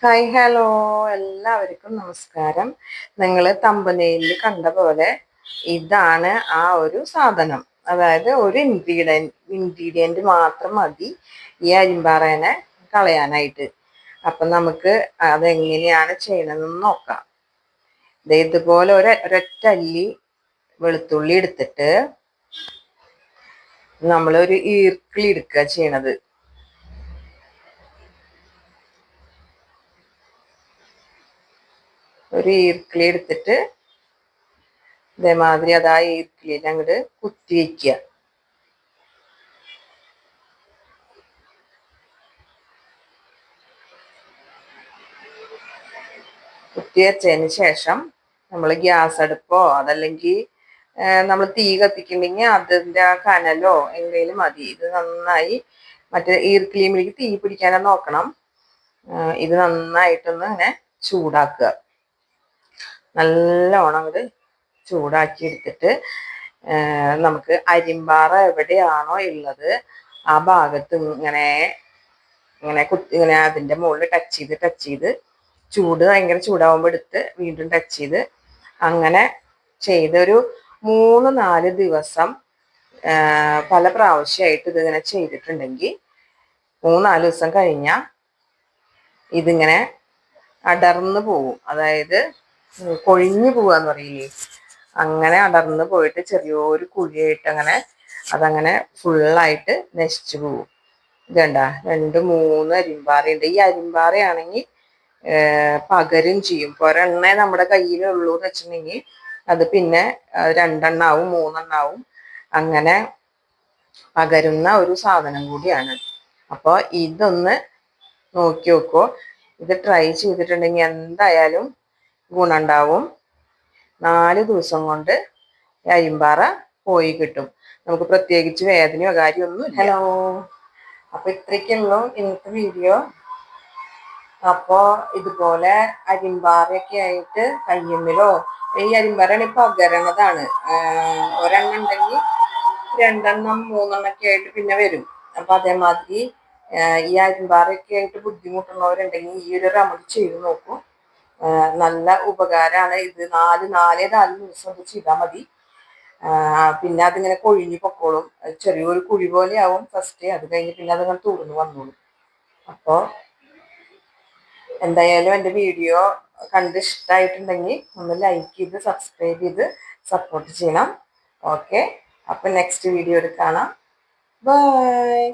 Hi hello, എല്ലാവർക്കും നമസ്കാരം. നിങ്ങൾ തമ്പനയിൽ കണ്ട പോലെ ഇതാണ് ആ ഒരു സാധനം. അതായത് ഒരു ഇൻഗ്രീഡിയൻറ്റ് മാത്രം മതി ഈ അരിമ്പാറേനെ കളയാനായിട്ട്. അപ്പം നമുക്ക് അതെങ്ങനെയാണ് ചെയ്യണമെന്ന് നോക്കാം. ഇതുപോലെ ഒരൊറ്റ അല്ലി വെളുത്തുള്ളി എടുത്തിട്ട് നമ്മളൊരു ഈർക്കിളി എടുക്കുക ചെയ്യണത്. ഒരു ഈർക്കിളി എടുത്തിട്ട് ഇതേമാതിരി അതാ ഈർക്കിളിയിൽ അങ്ങോട്ട് കുത്തി വയ്ക്കുക. കുത്തി വെച്ചതിന് ശേഷം നമ്മൾ ഗ്യാസ് അടുപ്പോ അതല്ലെങ്കിൽ നമ്മൾ തീ കത്തിക്കുന്നുണ്ടെങ്കിൽ അതിൻ്റെ ആ കനലോ എന്തെങ്കിലും മതി. ഇത് നന്നായി മറ്റേ ഈർക്കിളിയിലേക്ക് തീ പിടിക്കാനെ നോക്കണം. ഇത് നന്നായിട്ടൊന്ന് ഇങ്ങനെ ചൂടാക്കുക. നല്ലോണം അങ്ങോട്ട് ചൂടാക്കി എടുത്തിട്ട് നമുക്ക് അരിമ്പാറ എവിടെയാണോ ഉള്ളത് ആ ഭാഗത്ത് ഇങ്ങനെ ഇങ്ങനെ അതിൻ്റെ മുകളിൽ ടച്ച് ചെയ്ത് ചൂട് ഭയങ്കര ചൂടാവുമ്പോൾ എടുത്ത് വീണ്ടും ടച്ച് ചെയ്ത് അങ്ങനെ ചെയ്തൊരു 3-4 ദിവസം പല പ്രാവശ്യമായിട്ട് ഇതിങ്ങനെ ചെയ്തിട്ടുണ്ടെങ്കിൽ 3-4 ദിവസം കഴിഞ്ഞാൽ ഇതിങ്ങനെ അടർന്നു പോവും. അതായത് കൊഴിഞ്ഞു പോവാന്ന് പറയില്ലേ, അങ്ങനെ അടർന്ന് പോയിട്ട് ചെറിയൊരു കുഴിയായിട്ട് അതങ്ങനെ ഫുള്ളായിട്ട് നശിച്ചു പോവും. ഇതണ്ട 2-3 അരിമ്പാറയുണ്ട്. ഈ അരിമ്പാറയാണെങ്കിൽ പകരും ചെയ്യും. ഒരെണ്ണേ നമ്മുടെ കയ്യിലുള്ളൂ എന്ന് വെച്ചിട്ടുണ്ടെങ്കിൽ അത് പിന്നെ 2 എണ്ണാവും 3 എണ്ണാവും. അങ്ങനെ പകരുന്ന ഒരു സാധനം കൂടിയാണ്. അപ്പോൾ ഇതൊന്ന് നോക്കി നോക്കൂ. ഇത് ട്രൈ ചെയ്തിട്ടുണ്ടെങ്കിൽ എന്തായാലും ഗുണമുണ്ടാവും. 4 ദിവസം കൊണ്ട് അരിമ്പാറ പോയി കിട്ടും. നമുക്ക് പ്രത്യേകിച്ച് വേദനയോ കാര്യമൊന്നും. ഹലോ, അപ്പൊ ഇത്രയ്ക്കുള്ളൂ ഇന്നത്തെ വീഡിയോ. അപ്പോ ഇതുപോലെ അരിമ്പാറയൊക്കെ ആയിട്ട് കയ്യുമ്മിലോ, ഈ അരിമ്പാറയാണ് പകരണതാണ്. ഒരെണ്ണം ഉണ്ടെങ്കിൽ 2 എണ്ണം 3 എണ്ണൊക്കെ ആയിട്ട് പിന്നെ വരും. അപ്പൊ അതേമാതിരി ഈ അരിമ്പാറയൊക്കെ ആയിട്ട് ബുദ്ധിമുട്ടുന്നവരുണ്ടെങ്കിൽ ഈ ഒരു റെമഡി ചെയ്ത് നോക്കൂ. നല്ല ഉപകാരമാണ് ഇത്. 4 ദിവസം ഇത് ചെയ്താൽ മതി. പിന്നെ അതിങ്ങനെ കൊഴിഞ്ഞു പൊക്കോളും. ചെറിയൊരു കുഴി പോലെ ആവും ഫസ്റ്റ്. അത് കഴിഞ്ഞ് പിന്നെ അതിങ്ങനെ തുറന്നു വന്നോളും. അപ്പോൾ എന്തായാലും എൻ്റെ വീഡിയോ കണ്ട് ഇഷ്ടമായിട്ടുണ്ടെങ്കിൽ ഒന്ന് ലൈക്ക് ചെയ്ത് സബ്സ്ക്രൈബ് ചെയ്ത് സപ്പോർട്ട് ചെയ്യണം. ഓക്കെ, അപ്പം നെക്സ്റ്റ് വീഡിയോയിൽ കാണാം. ബൈ.